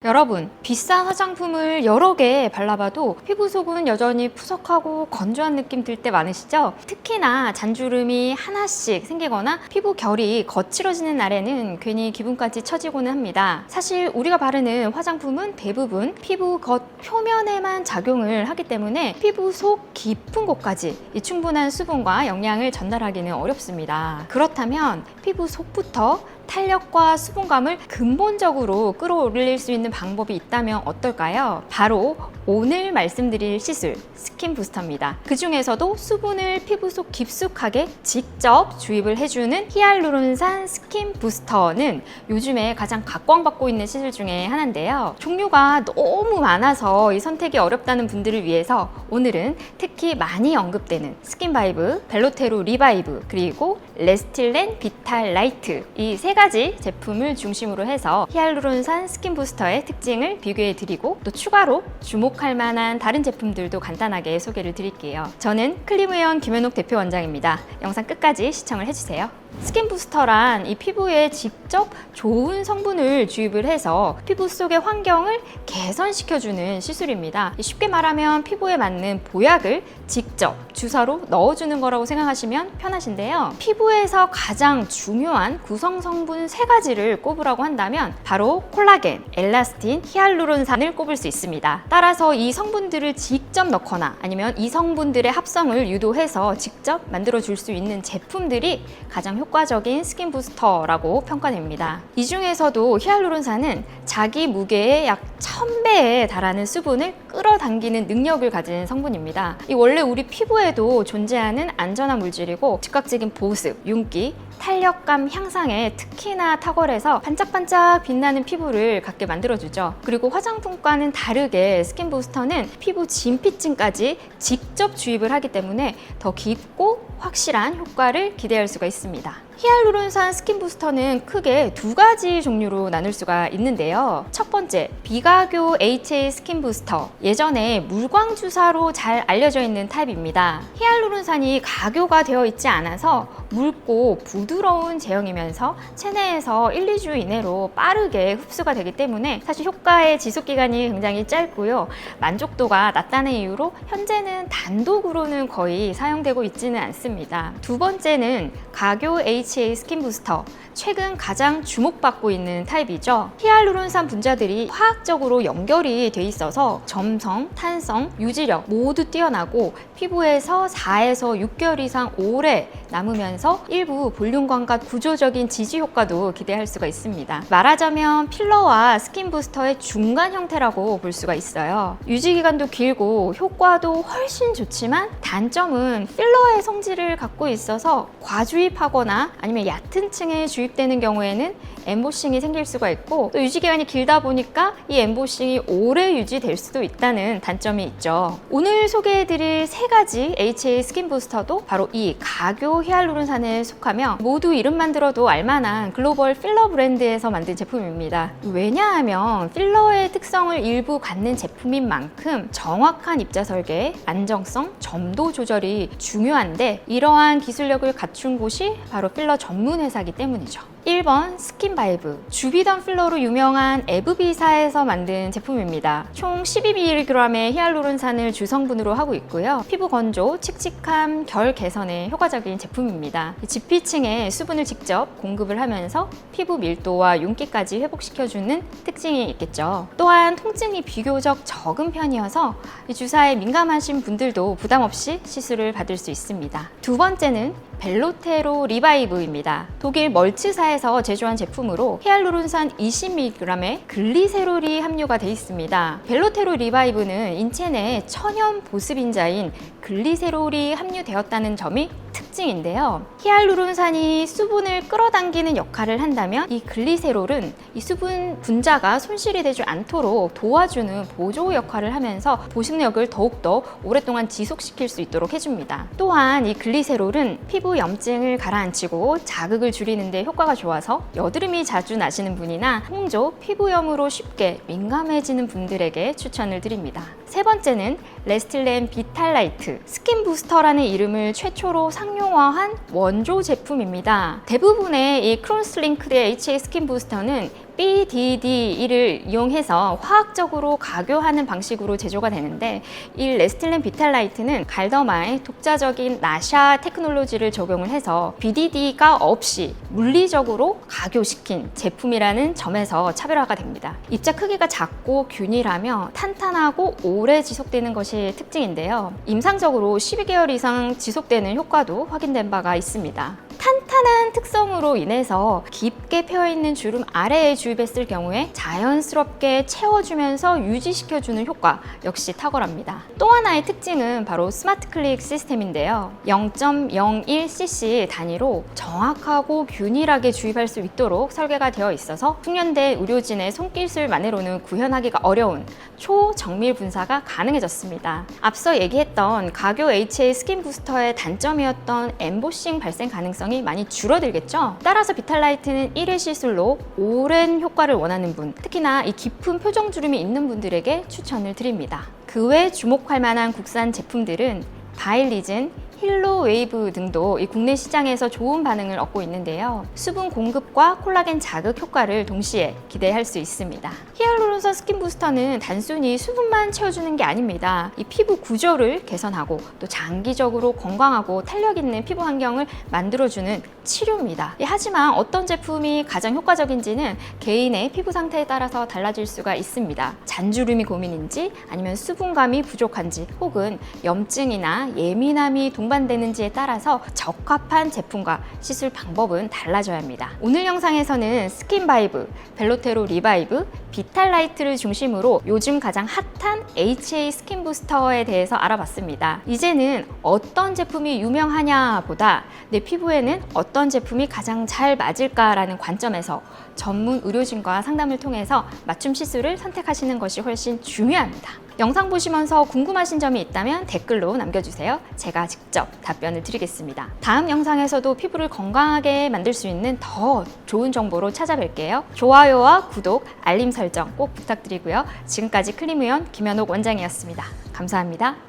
여러분, 비싼 화장품을 여러 개 발라봐도 피부 속은 여전히 푸석하고 건조한 느낌 들 때 많으시죠? 특히나 잔주름이 하나씩 생기거나 피부 결이 거칠어지는 날에는 괜히 기분까지 처지고는 합니다. 사실 우리가 바르는 화장품은 대부분 피부 겉 표면에만 작용을 하기 때문에 피부 속 깊은 곳까지 이 충분한 수분과 영양을 전달하기는 어렵습니다. 그렇다면 피부 속부터 탄력과 수분감을 근본적으로 끌어올릴 수 있는 방법이 있다면 어떨까요? 바로 오늘 말씀드릴 시술 스킨 부스터입니다. 그 중에서도 수분을 피부 속 깊숙하게 직접 주입을 해주는 히알루론산 스킨 부스터는 요즘에 가장 각광받고 있는 시술 중에 하나인데요. 종류가 너무 많아서 이 선택이 어렵다는 분들을 위해서 오늘은 특히 많이 언급되는 스킨바이브, 벨로테로 리바이브, 그리고 레스틸렌 비탈 라이트 이 세 가지 제품을 중심으로 해서 히알루론산 스킨 부스터의 특징을 비교해 드리고 또 추가로 주목할 만한 다른 제품들도 간단하게 소개를 드릴게요. 저는 클리무연 김현옥 대표 원장입니다. 영상 끝까지 시청을 해주세요. 스킨 부스터란 이 피부에 직접 좋은 성분을 주입을 해서 피부 속의 환경을 개선시켜주는 시술입니다. 쉽게 말하면 피부에 맞는 보약을 직접 주사로 넣어주는 거라고 생각하시면 편하신데요. 피부에서 가장 중요한 구성 성분 세 가지를 꼽으라고 한다면 바로 콜라겐, 엘라스틴, 히알루론산을 꼽을 수 있습니다. 따라서 이 성분들을 직접 넣거나 아니면 이 성분들의 합성을 유도해서 직접 만들어줄 수 있는 제품들이 가장 효과적인 스킨 부스터라고 평가됩니다. 이 중에서도 히알루론산은 자기 무게의 약 1000배에 달하는 수분을 끌어당기는 능력을 가진 성분입니다. 이 원래 우리 피부에도 존재하는 안전한 물질이고 즉각적인 보습, 윤기, 탄력감 향상에 특히나 탁월해서 반짝반짝 빛나는 피부를 갖게 만들어주죠. 그리고 화장품과는 다르게 스킨 부스터는 피부 진피층까지 직접 주입을 하기 때문에 더 깊고 확실한 효과를 기대할 수가 있습니다. 히알루론산 스킨 부스터는 크게 두 가지 종류로 나눌 수가 있는데요. 첫 번째, 비가교 HA 스킨 부스터. 예전에 물광 주사로 잘 알려져 있는 타입입니다. 히알루론산이 가교가 되어 있지 않아서 묽고 부드러운 제형이면서 체내에서 1, 2주 이내로 빠르게 흡수가 되기 때문에 사실 효과의 지속 기간이 굉장히 짧고요. 만족도가 낮다는 이유로 현재는 단독으로는 거의 사용되고 있지는 않습니다. 두 번째는 가교 HA 스킨 부스터. 최근 가장 주목받고 있는 타입이죠. 히알루론산 분자들이 화학적으로 연결이 돼 있어서 점성, 탄성, 유지력 모두 뛰어나고 피부에서 4에서 6개월 이상 오래 남으면서 일부 볼륨 감각 구조적인 지지 효과도 기대할 수가 있습니다. 말하자면 필러와 스킨 부스터의 중간 형태라고 볼 수가 있어요. 유지 기간도 길고 효과도 훨씬 좋지만 단점은 필러의 성질을 갖고 있어서 과주입하거나 아니면 얕은 층에 주입되는 경우에는 엠보싱이 생길 수가 있고 또 유지 기간이 길다 보니까 이 엠보싱이 오래 유지될 수도 있다는 단점이 있죠. 오늘 소개해드릴 세 가지 HA 스킨 부스터도 바로 이 가교 히알루론산에 속하며 모두 이름만 들어도 알만한 글로벌 필러 브랜드에서 만든 제품입니다. 왜냐하면 필러의 특성을 일부 갖는 제품인 만큼 정확한 입자 설계, 안정성, 점도 조절이 중요한데 이러한 기술력을 갖춘 곳이 바로 필러 전문 회사이기 때문이죠. 1번 스킨바이브. 주비던 필러로 유명한 에브비사에서 만든 제품입니다. 총 12mg의 히알루론산을 주성분으로 하고 있고요. 피부 건조, 칙칙함, 결 개선에 효과적인 제품입니다. 지피층에 수분을 직접 공급을 하면서 피부 밀도와 윤기까지 회복시켜주는 특징이 있겠죠. 또한 통증이 비교적 적은 편이어서 주사에 민감하신 분들도 부담 없이 시술을 받을 수 있습니다. 두 번째는 벨로테로 리바이브입니다. 독일 멀츠사에서 제조한 제품으로 히알루론산 20mg의 글리세롤이 함유가 되어 있습니다. 벨로테로 리바이브는 인체 내 천연 보습인자인 글리세롤이 함유되었다는 점이 특징인데요. 히알루론산이 수분을 끌어당기는 역할을 한다면 이 글리세롤은 이 수분 분자가 손실이 되지 않도록 도와주는 보조 역할을 하면서 보습력을 더욱더 오랫동안 지속시킬 수 있도록 해줍니다. 또한 이 글리세롤은 피부 염증을 가라앉히고 자극을 줄이는 데 효과가 좋아서 여드름이 자주 나시는 분이나 홍조, 피부염으로 쉽게 민감해지는 분들에게 추천을 드립니다. 세 번째는 레스틸렌 비탈 라이트. 스킨 부스터라는 이름을 최초로 상용화한 원조 제품입니다. 대부분의 이 크론슬링크드 HA 스킨 부스터는 BDD1을 이용해서 화학적으로 가교하는 방식으로 제조가 되는데, 이 레스틸렌 비탈라이트는 갈더마의 독자적인 나샤 테크놀로지를 적용을 해서 BDD가 없이 물리적으로 가교시킨 제품이라는 점에서 차별화가 됩니다. 입자 크기가 작고 균일하며 탄탄하고 오래 지속되는 것이 특징인데요. 임상적으로 12개월 이상 지속되는 효과도 확인된 바가 있습니다. 탄탄한 특성으로 인해서 깊게 패어있는 주름 아래에 주입했을 경우에 자연스럽게 채워주면서 유지시켜주는 효과 역시 탁월합니다. 또 하나의 특징은 바로 스마트 클릭 시스템인데요. 0.01cc 단위로 정확하고 균일하게 주입할 수 있도록 설계가 되어 있어서 숙련된 의료진의 손기술만으로는 구현하기가 어려운 초정밀 분사가 가능해졌습니다. 앞서 얘기했던 가교 HA 스킨 부스터의 단점이었던 엠보싱 발생 가능성이 많이 줄어들겠죠. 따라서 비탈라이트는 1회 시술로 오랜 효과를 원하는 분, 특히나 이 깊은 표정 주름이 있는 분들에게 추천을 드립니다. 그 외 주목할 만한 국산 제품들은 바일리즌, 힐로웨이브 등도 이 국내 시장에서 좋은 반응을 얻고 있는데요. 수분 공급과 콜라겐 자극 효과를 동시에 기대할 수 있습니다. 히알루론산 스킨 부스터는 단순히 수분만 채워주는 게 아닙니다. 이 피부 구조를 개선하고 또 장기적으로 건강하고 탄력 있는 피부 환경을 만들어주는 치료입니다. 하지만 어떤 제품이 가장 효과적인지는 개인의 피부 상태에 따라서 달라질 수가 있습니다. 잔주름이 고민인지 아니면 수분감이 부족한지 혹은 염증이나 예민함이 동반되는지에 따라서 적합한 제품과 시술 방법은 달라져야 합니다. 오늘 영상에서는 스킨바이브, 벨로테로 리바이브, 비탈라이트를 중심으로 요즘 가장 핫한 HA 스킨 부스터에 대해서 알아봤습니다. 이제는 어떤 제품이 유명하냐 보다 내 피부에는 어떤 제품이 가장 잘 맞을까라는 관점에서 전문 의료진과 상담을 통해서 맞춤 시술을 선택하시는 것이 훨씬 중요합니다. 영상 보시면서 궁금하신 점이 있다면 댓글로 남겨주세요. 제가 직접 답변을 드리겠습니다. 다음 영상에서도 피부를 건강하게 만들 수 있는 더 좋은 정보로 찾아뵐게요. 좋아요와 구독, 알림 설정 꼭 부탁드리고요. 지금까지 클리무연 김연옥 원장이었습니다. 감사합니다.